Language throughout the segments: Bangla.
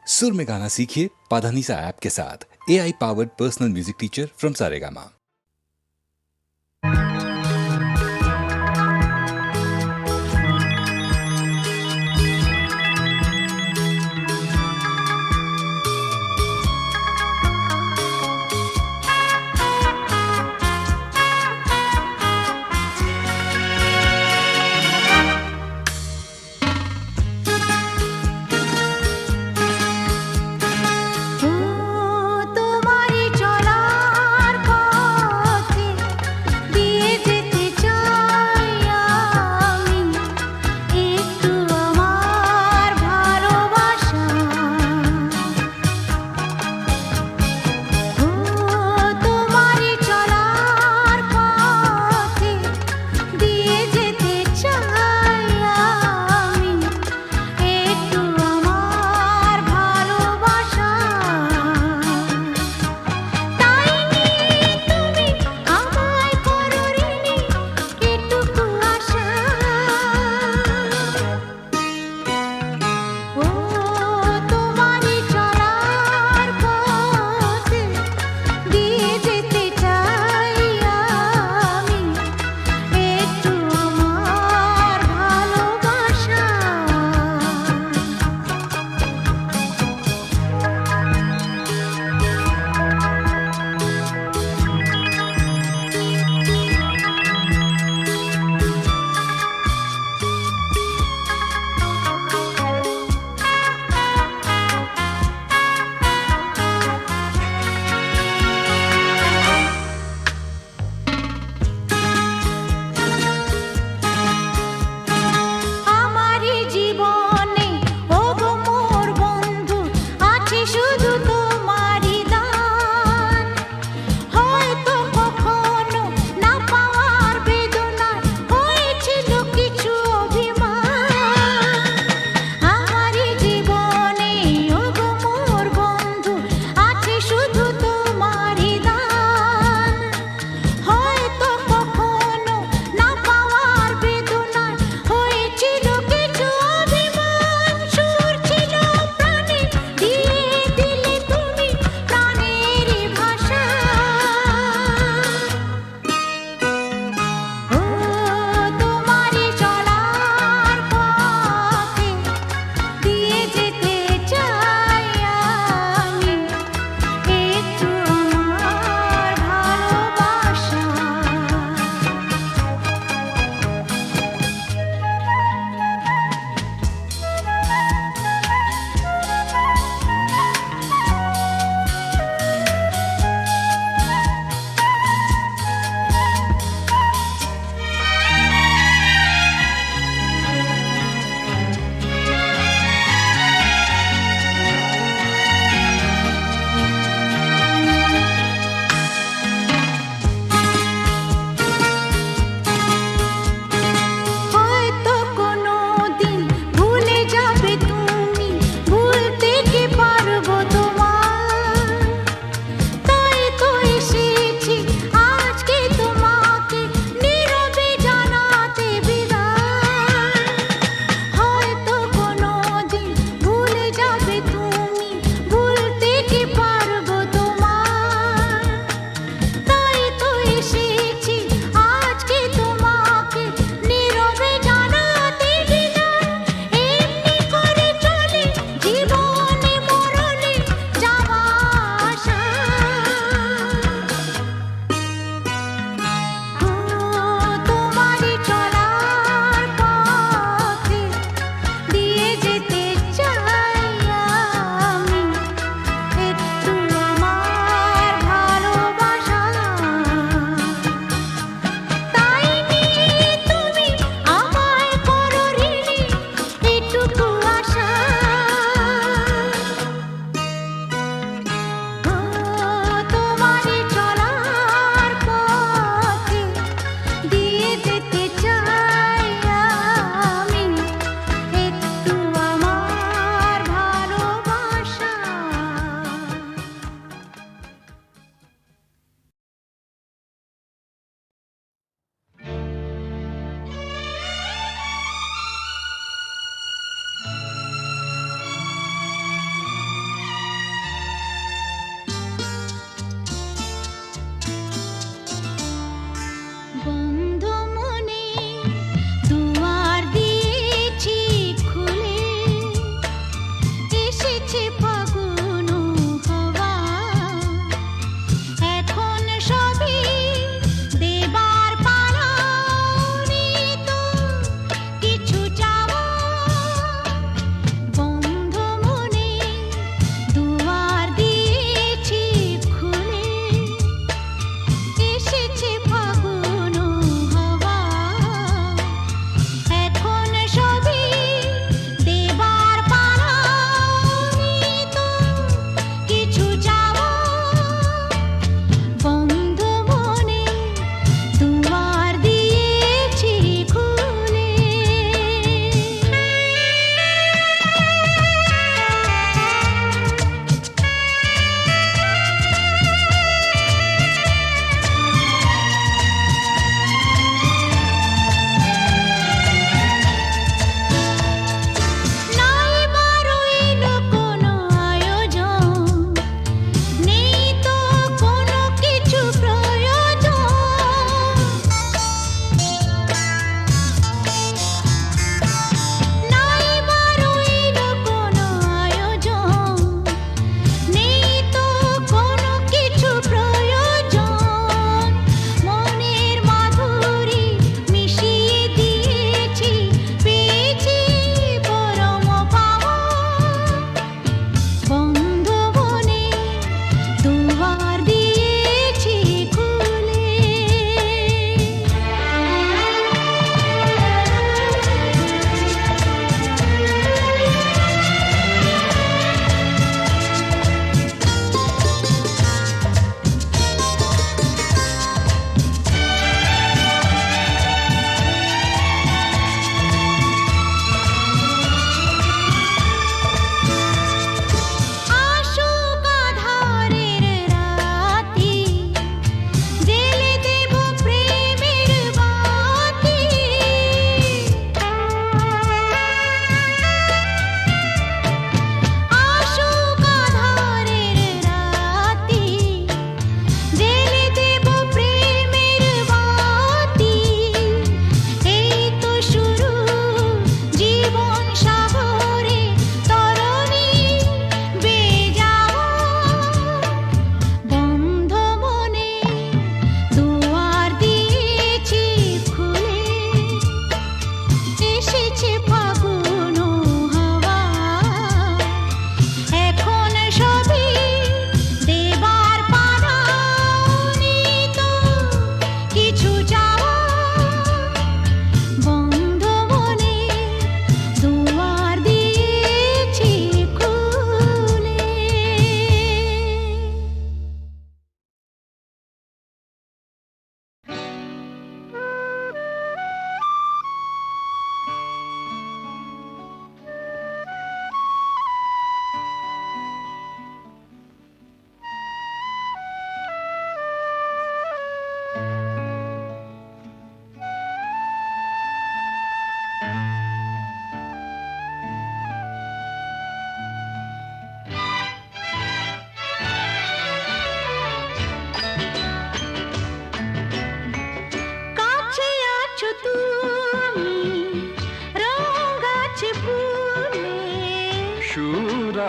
सुर में गाना सीखिए पाधानीसा ऐप के साथ। AI powered personal music teacher from Saregama. তোমারি চলার পথ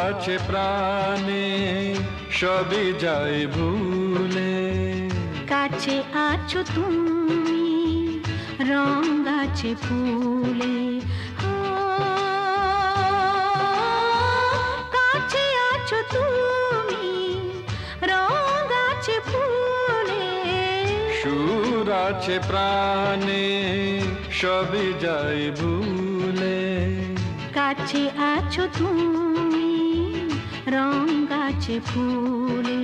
আছে প্রাণে সবই যায় ভুলে। কাছে আছো তুমি রং গাছে ফুলে, কাছে আছো তুমি রং গাছে ফুলে। সুর আছে প্রাণে সবই যায় ভুলে। কাছে আছো তুমি রং গাছে ফুলে,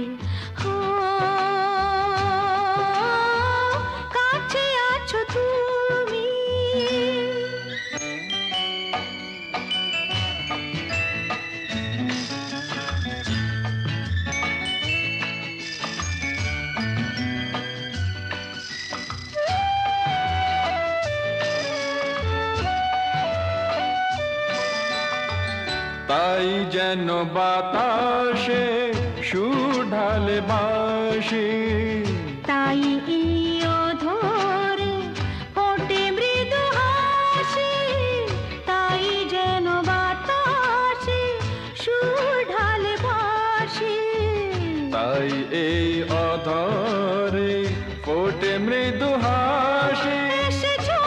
কাছে আছো তুমি। তাই যেন বাতাসে সুর ঢালে বাঁশি, তাই এই অধরে ফোটে মৃদু হাসি। তাই যেন বাতাসে সুর তাই এই অধরে ফোটে মৃদু হাসি। এসেছো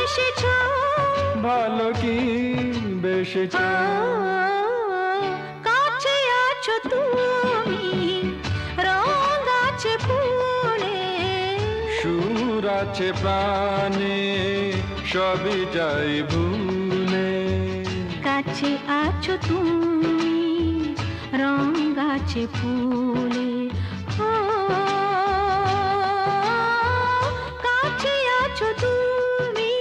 এসেছো ভালো কি বেসেছ, কাছে আছো তুমি, রং আছে ফুলে, সুর আছে প্রাণে, সবই যাই ভুলে। কাছে আছো তুমি, রং আছে ফুলে, ও কাছে আছো তুমি।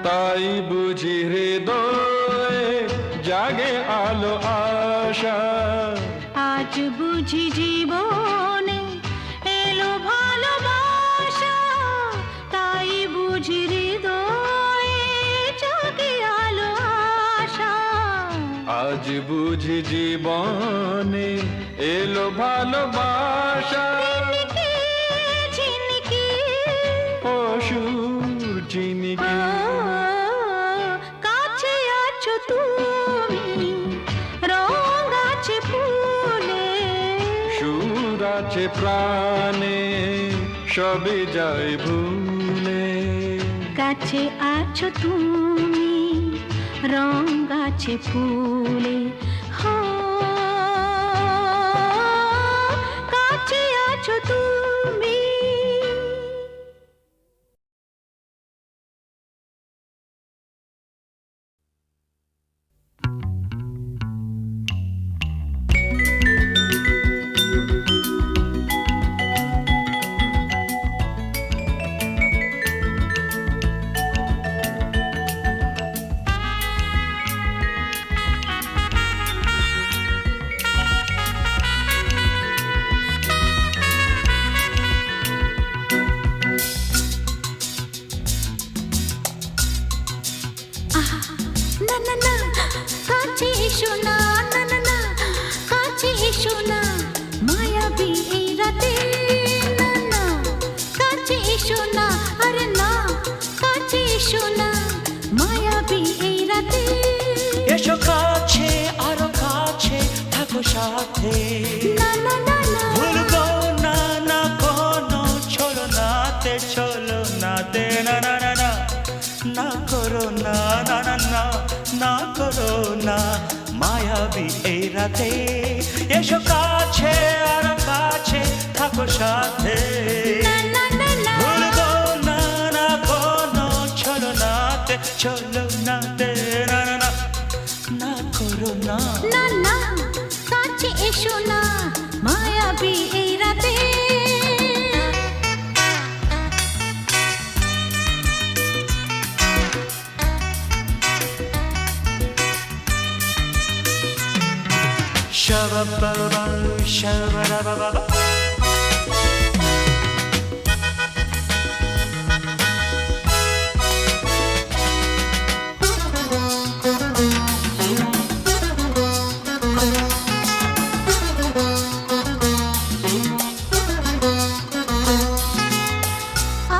তাই বুঝি হৃদয়ে জাগে আলো আশা, আজ বুঝি জীবনে এলো ভালোবাসা, তাই বুঝি হৃদয়ে জাগে আলো আশা। আজ বুঝি জীবনে এলো ভালোবাসা। ঝিনকে ঝিনকে অসুর চিনিকে কাছে আছো তুমি, রং আছে ফুলে, সুর আছে প্রাণে, সবই যাই ভুলে। কাছে আছো তুমি, রং আছে ফুলে, হো কাছে আছো তুমি। না না না কাছে এসো না, না না না কাছে এসো না, মায়াবী এই রাতে, না না কাছে এসো না, আরে না কাছে এসো না, মায়াবী এই রাতে। এসো কাছে আরো কাছে থাকো সাথে, না না না না ভুলবো না না কোনো চলো নাতে, চলো নাতে, না না না না না করো না, না না না না করো না, মায়াবী এই রাতে। এসো কাছে আরো কাছে থাকো সাথে, না না না না ভুলবো না না কোনো চলো নাতে, চলো নাতে, না না না না করো না। না না কাছে এসো না, মায়াবী এই রাতে। Shabba-ba-ba, shabba-da-ba-ba-ba.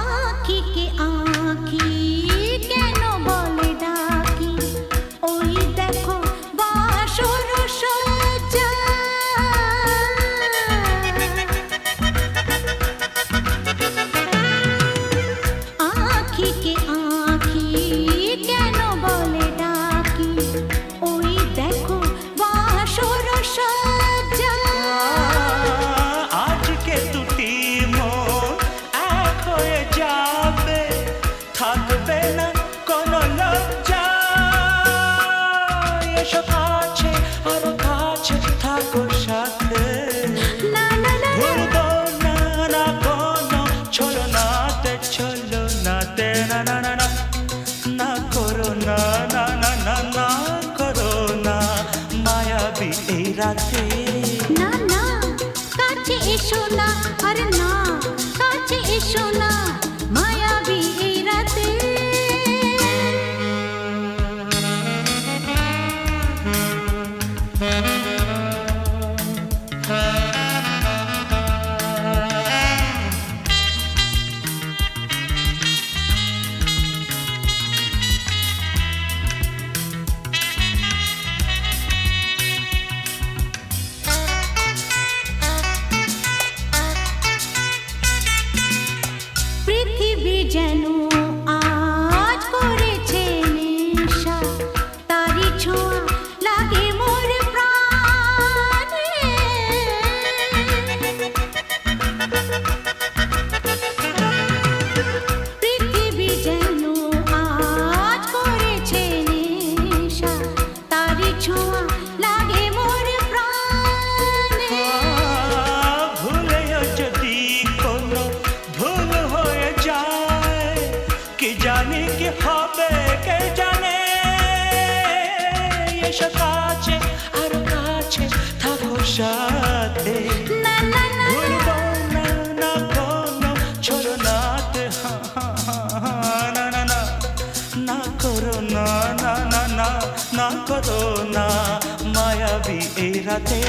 আঁখিকে আঁখি কেন বলে ডাকি, ওই দেখো বাসর সজ্জা। যেন আজ করেছে নেশা, তারি ছোঁয়া লাগে মোর প্রাণে। পৃথিবী যেন আজ করেছে নেশা, তারি ছোঁয়া লাগে মোর প্রাণে। ভুলেও যদি কোনো ভুল হয়ে যায়, কি জানি কি হবে কে জানে। এসো কাছে আরো কাছে থাকো সাথে, না না না ভুলবো না না কোনো ছলনাতে। না না না না করো না না না না না করো না মায়াবী এই রাতে।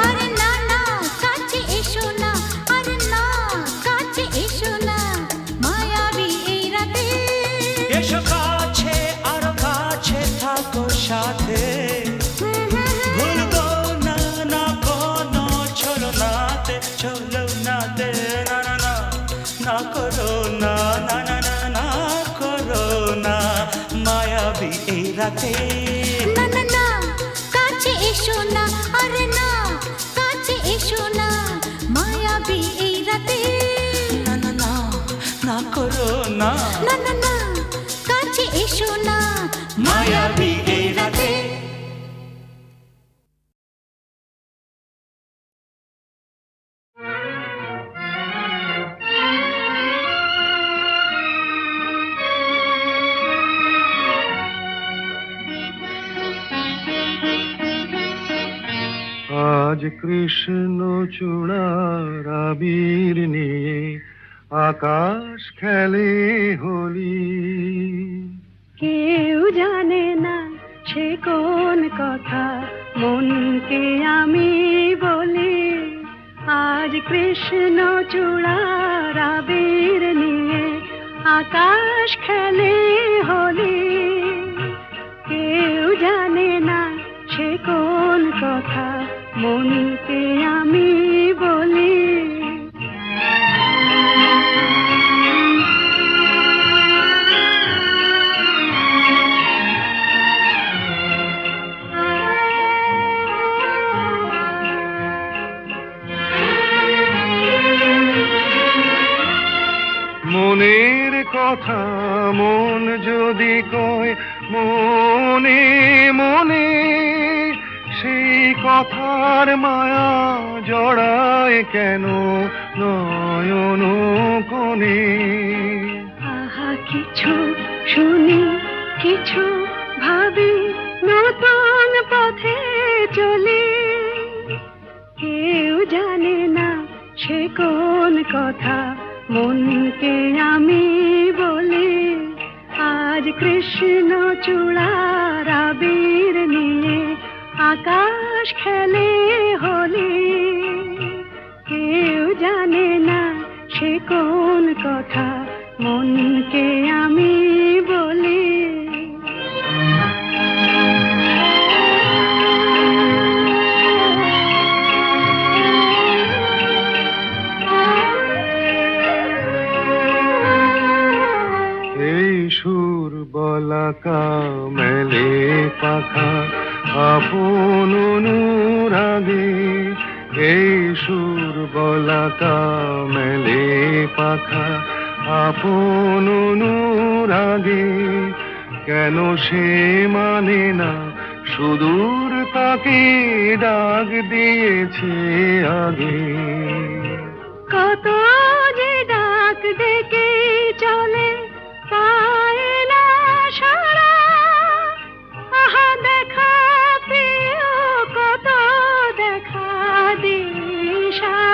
আরে না না কাছে এসো না, আরে না কাছে এসো না, মায়াবী এই রাতে। এসো কাছে আরো কাছে থাকো সাথে, ভুলবো না না কোনো ছলনাতে ছলনাতে। না না না না করো না না না না না করো না মায়াবী এই রাতে। না না না কাছে এসো না, আরে না কাছে এসো না, মায়াবী এই রাতে। না না না না করো না না না না কাছে এসো না, মায়াবী এই রাতে। আজ কৃষ্ণ চূড়ার আবির নিয়ে আকাশ খেলে হোলি। কেউ জানে না সে কোন কথা মনকে আমি বলি। আজ কৃষ্ণ চূড়ার আবির নিয়ে আকাশ খেলে হোলি। কেউ জানে না সে কোন কথা মনকে আমি বলি। মনের কথা মন যদি কয় মনে মনে, সেই কথার মায়া জড়ায় কেন নয়ন কোণে। আহা কিছু শুনি কিছু ভাবি, নতুন পথে চলি। কেউ জানে না সে কোন কথা মনকে আমি বলি। আজ কৃষ্ণ চূড়ার আবির নিয়ে আকাশ খেলে হোলি। কেউ জানে না সে কোন কথা মনকে আমি বলি। এই সুর বলাকা মেলে পাখা আপন অনুরাগে। এই সুর বলাকা মেলে পাখা আপন অনুরাগে। কেন সে মানে না সুদূর তাকে ডাক দিয়েছে আগে। কত যে ডাক ডেকে চলে পায় না সারা। আহা দেখা প্রিয় কত দেখা দিশাহারা।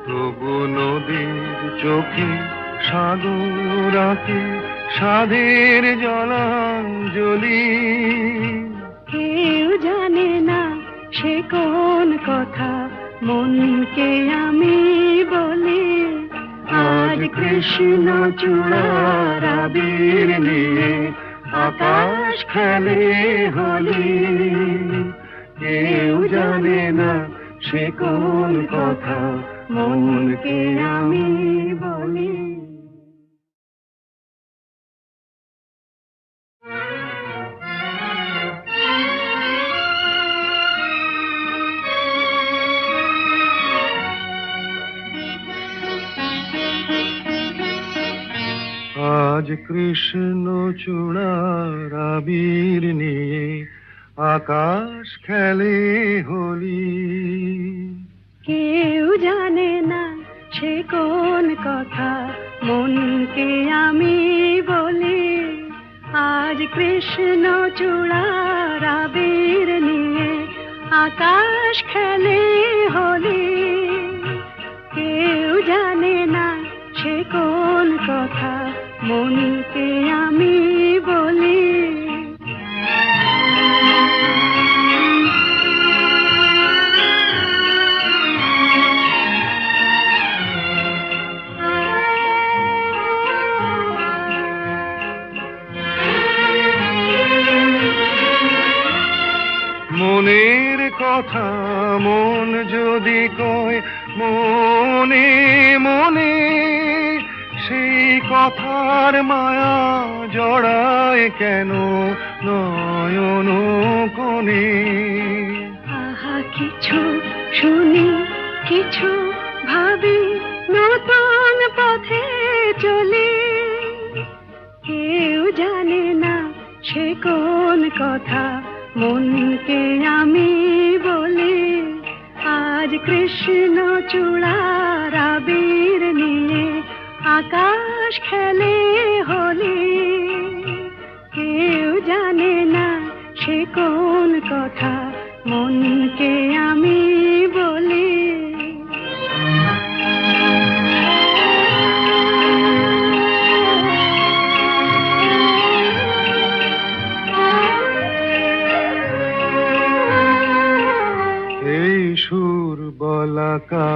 তবু নদীর চোখে সাগর আঁকে সাধের জলাঞ্জলি। কেউ জানে না সে কোন কথা মনকে আমি বলি। আজ কৃষ্ণ চূড়ার আবির নিয়ে আকাশ খেলে হোলি। কেউ জানে না সে কোন কথা মনকে আমি বলি। আজ কৃষ্ণ চূড়ার আবির নিয়ে আকাশ খেলে হোলি। কেউ জানে না সে কোন কথা মনকে আমি বলি। আজ কৃষ্ণ চূড়ার আবির নিয়ে আকাশ খেলে হোলি। কেউ জানে না সে কোন কথা মনকে আমি বলি। মনের কথা মন যদি কয় মনে মনে, সেই কথার মায়া জড়ায় কেন নয়ন কোণে। আহা কিছু শুনি কিছু ভাবি নতুন পথে চলি। কেউ জানে না সে কোন কথা মনকে আমি বলি। আজ কৃষ্ণ চূড়ার আবির নিয়ে আকাশ খেলে হোলি। কেউ জানে না সে কোন কথা মনকে আমি বলি। এই সুর বলাকা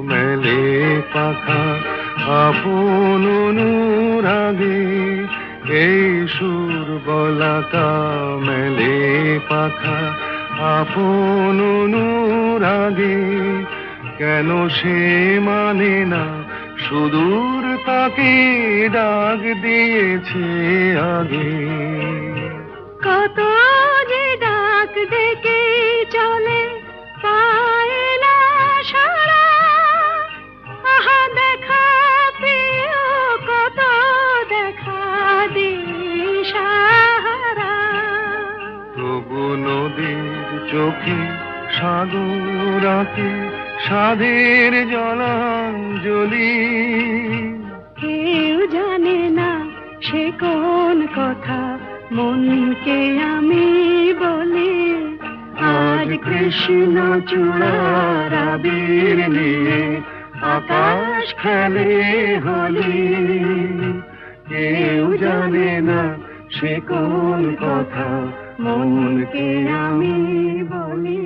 মেলে পাখা আপন অনুরাগে। এই সুর বলাকা মেলে পাখা আপন অনুরাগে। কেন সে মানে না সুদূর তাকে ডাক দিয়েছে আগে। কত যে ডাক ডেকে চলে পায় না সারা। আহা দেখা প্রিয় কত দেখা দিশাহারা। তবু নদীর চোখে সাগর আঁকে সাধের জলাঞ্জলি। কেউ জানে না সে কোন কথা মনকে আমি বলি। আজ কৃষ্ণ চূড়ার আবির নিয়ে আকাশ খেলে হোলি। কেউ জানে না সে কোন কথা মনকে আমি বলি।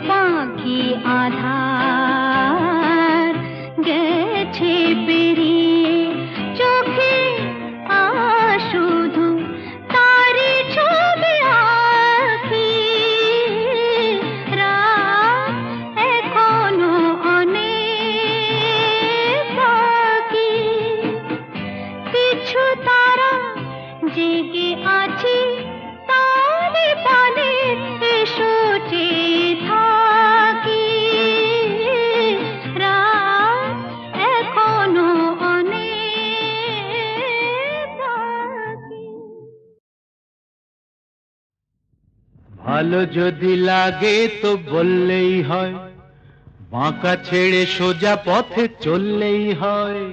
পাখি আধার গেছে পেরিয়ে চোখে শুধু তারি ছবি আঁকি রাত এখনো অনেক বাকি কিছু তারা জেগে আছে তারে পানে এসো চেয়ে থাকি রাত এখনো অনেক বাকি। ভালো যদি লাগে তো বললেই হয়, বাঁকা ছেড়ে সোজা পথে চললেই হয়।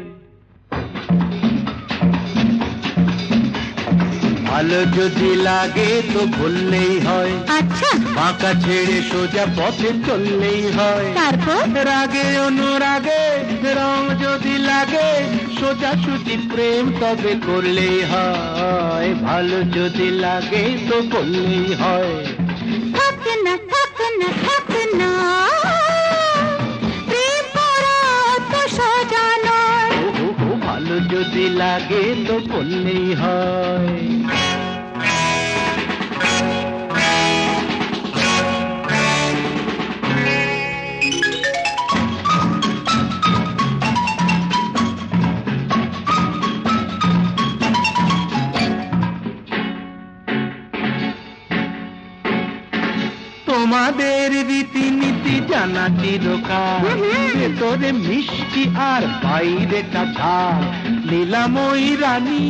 ভালো যদি লাগে তো বললেই হয়, আচ্ছা বাঁকা ছেড়ে সোজা পথে চললেই হয়। তারপর রাগে অনুরাগে রং যদি লাগে, সোজা সুজি প্রেম তবে করলেই হয়। ভালো যদি লাগে তো বললেই হয়। থাক না থাক না থাক না প্রেম করা তো সোজা নয়। ও ভালো যদি লাগে তো বললেই হয়। তোমাদের রীতিনীতি জানা চিরকাল, ভেতরে মিষ্টি আর বাইরে ঝাল। লীলাময়ী রানী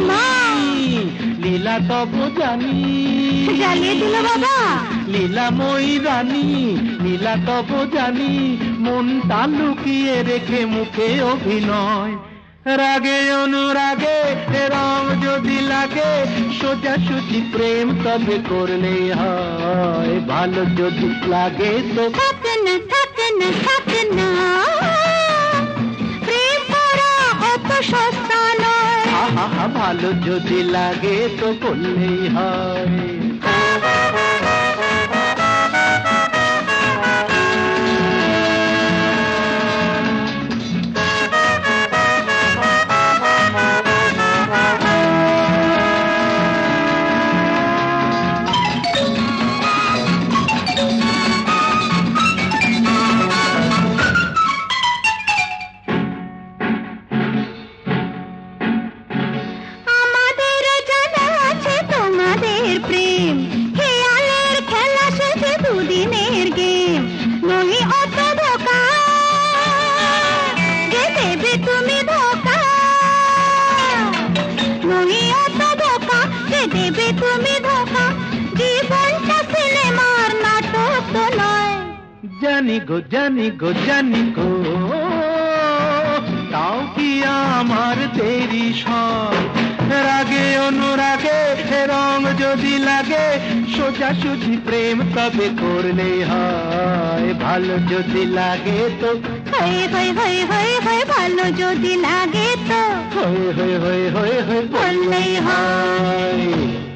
মা! লীলা তব জানি, জ্বালিয়ে দিল বাবা। লীলাময়ী রানী লীলা তব জানি। মনটা লুকিয়ে রেখে মুখে অভিনয়। রাগে অনুরাগে রং যদি লাগে, সোজা সুজি প্রেম তবে করলেই হয়। ভালো যদি লাগে তো থাক না থাক না থাক না প্রেম করা অত সস্তা নয়। আহা ভালো যদি লাগে তো করলেই হয়। আমাদের জানা আছে তোমাদের প্রেম, খেয়ালের খেলা শেষে দুদিনের গেম। নহি অত ধোকা যে দেবে তুমি ধোকা, নহি অত ধোকা যে দেবে তুমি ধোকা। জীবনটা সিনেমার নাটক তো নয়। জানি গো জানি গো জানি গো, তাও কি আমার দেরি সব। রাগে অনুরাগে রং যদি লাগে, সোজা সুজি প্রেম তবে করলেই হয়। ভালো যদি লাগে তো হয়ে হয়ে হয়ে হয়ে হয়ে ভালো যদি লাগে তো হয়ে হয়ে হয়ে হয়ে হয়ে বললেই হয়। হয়।